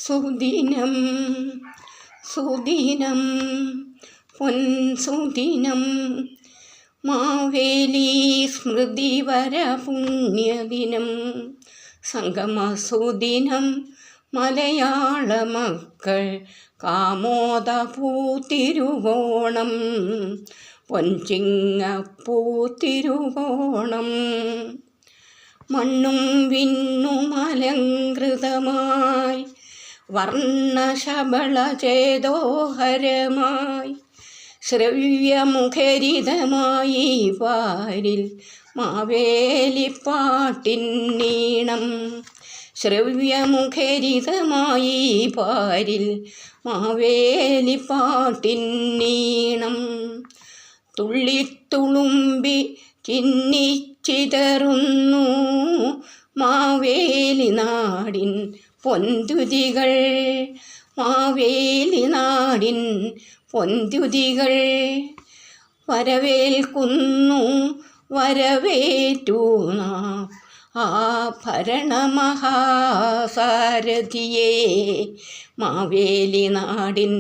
സുദിനം സുദിനം പൊൻസുദിനം മാവേലി സ്മൃതിവര പുണ്യദിനം സംഗമസുദിനം മലയാള മക്കൾ കാമോദപൂത്തിരുവോണം പൊൻചിങ്ങപ്പൂത്തിരുവോണം മണ്ണും വിണ്ണും അലങ്കൃതമായി വർണ്ണശബളചേതോഹരമായി ശ്രവ്യമുഖരിതമായി പാരിൽ മാവേലിപ്പാട്ടിൻ നീണം ശ്രവ്യമുഖരിതമായി പാരിൽ മാവേലിപ്പാട്ടിൻ നീണം തുള്ളിത്തുളുമ്പി ചിന്നിച്ചിതറുന്നു മാവേലി നാടിൻ പൊന്തുതികൾ മാവേലി നാടിൻ പൊന്തുതികൾ വരവേൽക്കുന്നു വരവേറ്റു നാം ആ ഭരണമഹാസാരഥിയെ മാവേലി നാടിൻ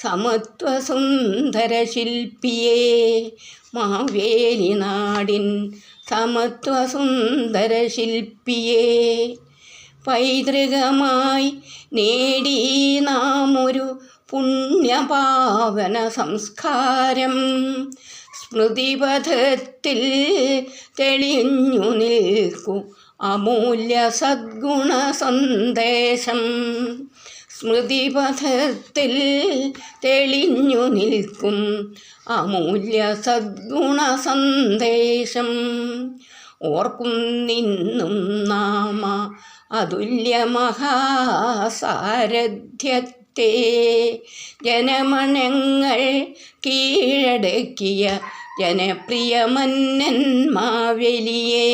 സമത്വസുന്ദര ശില്പിയെ മാവേലി നാടിൻ സമത്വസുന്ദര ശില്പിയെ പൈതൃകമായി നേടി നാം ഒരു പുണ്യപാവന സംസ്കാരം സ്മൃതിപഥത്തിൽ തെളിഞ്ഞു നിൽക്കും അമൂല്യ സദ്ഗുണ സന്ദേശം സ്മൃതിപഥത്തിൽ തെളിഞ്ഞു നിൽക്കും അമൂല്യ സദ്ഗുണ സന്ദേശം ഓർക്കുന്നിന്നും നാമ അതുല്യ മഹാസാരഥ്യത്തെ ജനമനങ്ങൾ കീഴടക്കിയ ജനപ്രിയ മന്നൻ മാവേലിയെ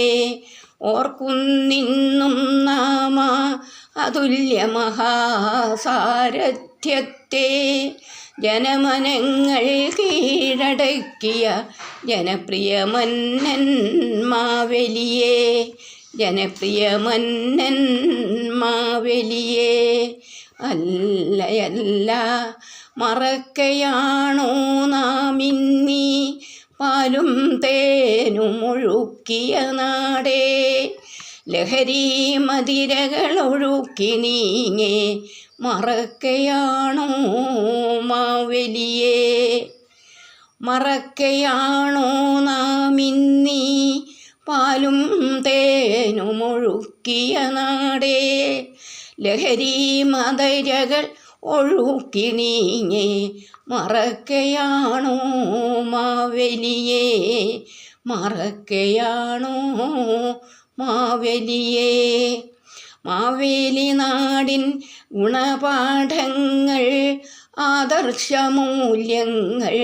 ഓർക്കുന്നിന്നും നാമ അതുല്യ മഹാസാരഥ്യത്തെ ജനമനങ്ങൾ കീഴടക്കിയ ജനപ്രിയ മന്നൻ മാവേലിയെ ജനപ്രിയ മന്നൻ മാവേലിയെ അല്ലയല്ല മറക്കയാണോ നാം ഇന്നീ പാലും തേനും ഒഴുക്കിയ നാടേ ലഹരി മതിരകളൊഴുക്കി നീങ്ങേ മറക്കയാണോ മാവേലിയെ മറക്കയാണോ നാം ഇന്നീ പാലും തേനും ഒഴുക്കിയ നാടേ ലഹരി മതിരകൾ ഒഴുക്കി നീങ്ങേ മറക്കയാണോ മാവേലിയെ മറക്കയാണോ മാവേലിയെ മാവേലി നാടിൻ ഗുണപാഠങ്ങൾ ആദർശമൂല്യങ്ങൾ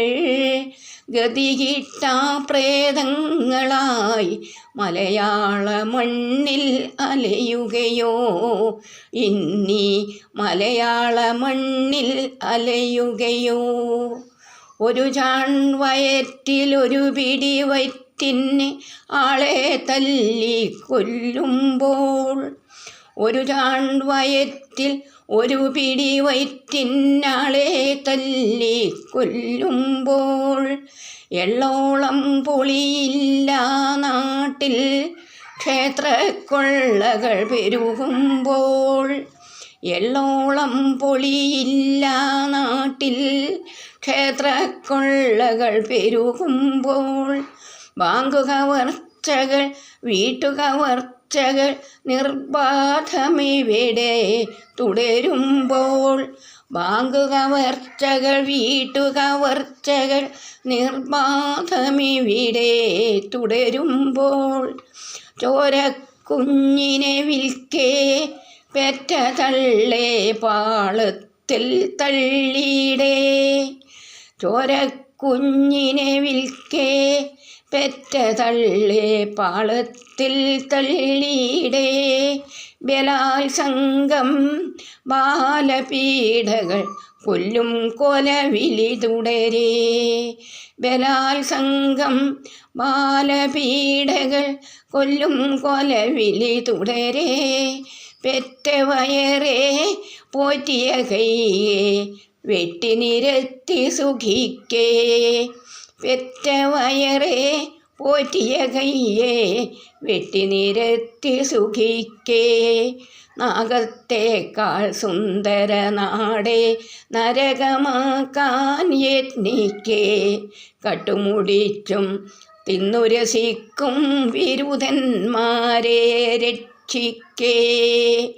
ഗതികിട്ട പ്രേതങ്ങളായി മലയാള മണ്ണിൽ അലയുകയോ ഇന്നീ മലയാള മണ്ണിൽ അലയുകയോ ഒരു ചാൺവയറ്റിൽ ഒരു പിടി വയറ്റിന് ആളെ തല്ലി കൊല്ലുമ്പോൾ ഒരു ചാൺവയറ്റിൽ ഒരു പിടി വയറ്റിനാളെ തല്ലി കൊല്ലുമ്പോൾ എള്ളോളം പൊളിയില്ല നാട്ടിൽ ക്ഷേത്രക്കൊള്ളകൾ പെരുകുമ്പോൾ എള്ളോളം പൊളിയില്ല നാട്ടിൽ ക്ഷേത്രക്കൊള്ളകൾ പെരുകുമ്പോൾ ബാങ്കുകവർച്ചകൾ വീട്ടുകവർച്ചകൾ നിർബാധമിവിടെ തുടരുമ്പോൾ ബാങ്കുകവർച്ചകൾ വീട്ടുകവർച്ചകൾ നിർബാധമിവിടെ തുടരുമ്പോൾ ചോരക്കുഞ്ഞിനെ വിൽക്കേ പെറ്റ തള്ളേ പാളത്തിൽ തള്ളിയിടേ ചോരക്കുഞ്ഞിനെ വിൽക്കേ പെറ്റ തള്ളേ പാളത്തിൽ തള്ളിയിടേ ബലാത്സംഗം ബാലപീഡകൾ കൊല്ലും കൊലവിളി തുടരേ ബലാത്സംഗം ബാലപീഡകൾ കൊല്ലും കൊലവിളി തുടരേ പെറ്റ വയറേ പോറ്റിയ കൈയെ വെട്ടി നിരത്തി സുഖിക്കേ. പെറ്റ വയറേ പോറ്റിയ കൈയെ വെട്ടി നിരത്തി സുഖിക്കേ. നാഗത്തേക്കാൾ സുന്ദര നാടേ നരകമാക്കാൻ യത്നിക്കേ. കട്ടുമുടിച്ചും തിന്നുരസിക്കും വിരുധന്മാരെ രക്ഷിക്കേ.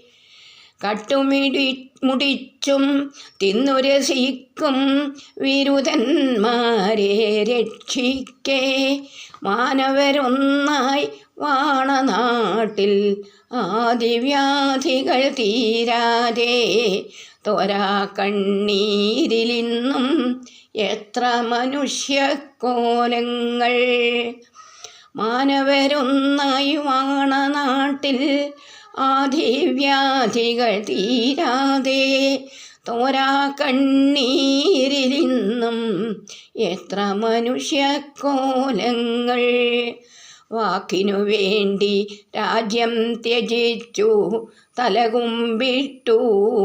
മുടിച്ചും തിന്നുരസിക്കും വിരുധന്മാരെ രക്ഷിക്കേ. മാനവരൊന്നായി വാണനാട്ടിൽ ആദിവ്യാധികൾ തീരാതെ തോരാ കണ്ണീരിലിന്നും എത്ര മനുഷ്യക്കോലങ്ങൾ. മാനവരൊന്നായി വാണനാട്ടിൽ ആദിവ്യാധികൾ തീരാതെ തോരാ കണ്ണീരിലിന്നും എത്ര മനുഷ്യക്കോലങ്ങൾ. വാക്കിനു വേണ്ടി രാജ്യം ത്യജിച്ചു തലകുമ്പിട്ടു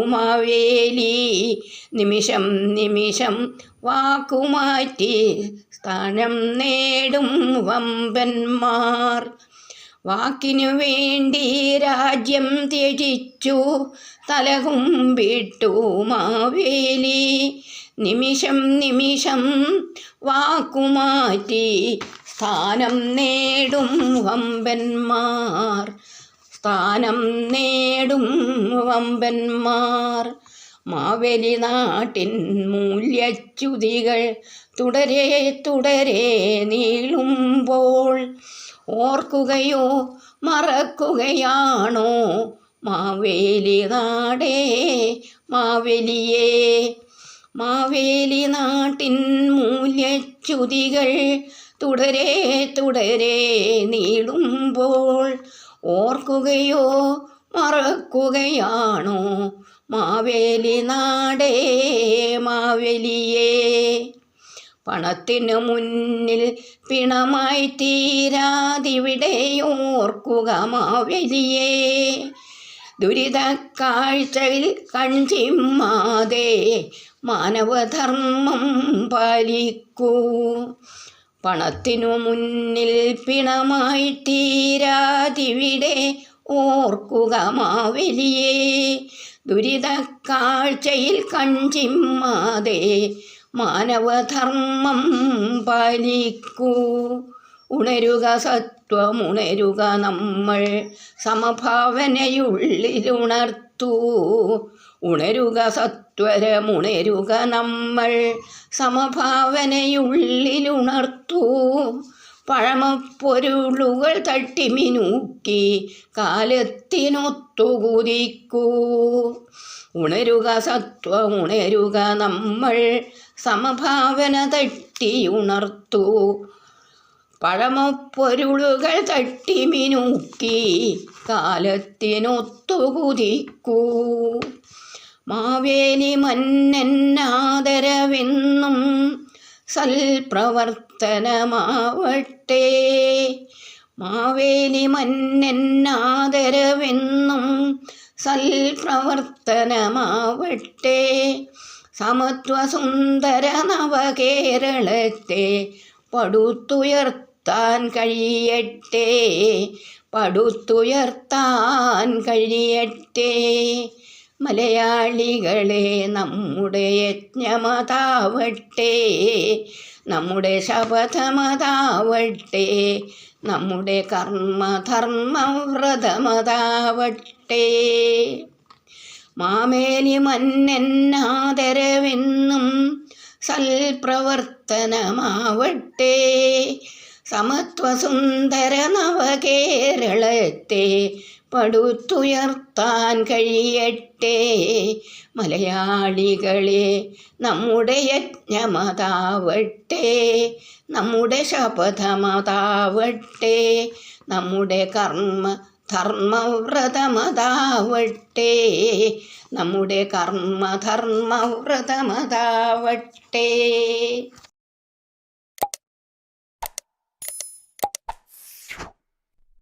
മാവേലി. നിമിഷം നിമിഷം വാക്കുമാറ്റി സ്ഥാനം നേടും വമ്പന്മാർ. വാക്കിനു വേണ്ടി രാജ്യം ത്യജിച്ചു തലകുമ്പിട്ടു മാവേലി. നിമിഷം നിമിഷം വാക്കുമാറ്റി സ്ഥാനം നേടും വമ്പന്മാർ. സ്ഥാനം നേടും വമ്പന്മാർ. മാവേലി നാട്ടിൻ മൂല്യച്യുതികൾ തുടരെ തുടരെ നീളുമ്പോൾ ഓർക്കുകയോ മറക്കുകയാണോ മാവേലി നാടേ മാവേലിയേ. മാവേലി നാട്ടിൻ മൂല്യച്യുതികൾ തുടരെ തുടരെ നീളുമ്പോൾ ഓർക്കുകയോ മറക്കുകയാണോ മാവേലി നാടേ മാവേലിയേ. പണത്തിനു മുന്നിൽ പിണമായി തീരാതിവിടെ ഓർക്കുക മാവേലിയേ. ദുരിത കാഴ്ചയിൽ കൺചിമ്മാതെ മാനവധർമ്മം പാലിക്കൂ. പണത്തിനു മുന്നിൽ പിണമായി തീരാതിവിടെ ഓർക്കുക മാവേലിയേ. ദുരിത കാഴ്ചയിൽ കൺചിമ്മാതെ മാനവധർമ്മം പാലിക്കൂ. ഉണരുക സത്വമുണരുക നമ്മൾ സമഭാവനയുള്ളിലുണർത്തൂ. ഉണരുക സത്വരമുണരുക നമ്മൾ സമഭാവനയുള്ളിലുണർത്തൂ. പഴമപ്പൊരുളുകൾ തട്ടിമിനുക്കി കാലത്തിനൊത്തുകുതിക്കൂ. ഉണരുക സത്വമുണരുക നമ്മൾ സമഭാവന തട്ടിയുണർത്തൂ. പഴമപ്പൊരുളുകൾ തട്ടിമിനുക്കി കാലത്തിനൊത്തുകുതിക്കൂ. മാവേലി മന്നനാദരവെന്നും സൽപ്രവർത്തനമാവട്ടെ. മാവേലി മന്നനാദരവെന്നും സൽപ്രവർത്തനമാവട്ടെ. സമത്വസുന്ദര നവകേരളത്തെ പടുത്തുയർത്താൻ കഴിയട്ടെ. പടുത്തുയർത്താൻ കഴിയട്ടെ. മലയാളികളെ നമ്മുടെ യജ്ഞമതാവട്ടെ. നമ്മുടെ ശപഥമതാവട്ടെ. നമ്മുടെ കർമ്മധർമ്മവ്രതമതാവട്ടെ. മാവേലി മന്നനാദരവെന്നും സൽപ്രവർത്തനമാവട്ടെ. സമത്വസുന്ദര നവകേരളത്തെ പടുത്തുയർത്താൻ കഴിയട്ടെ. മലയാളികളെ നമ്മുടെ യജ്ഞമതാവട്ടെ. നമ്മുടെ ശപഥമതാവട്ടെ. നമ്മുടെ ധർമ്മവ്രതമതാവട്ടെ. നമ്മുടെ കർമ്മധർമ്മവ്രതമതാവട്ടെ.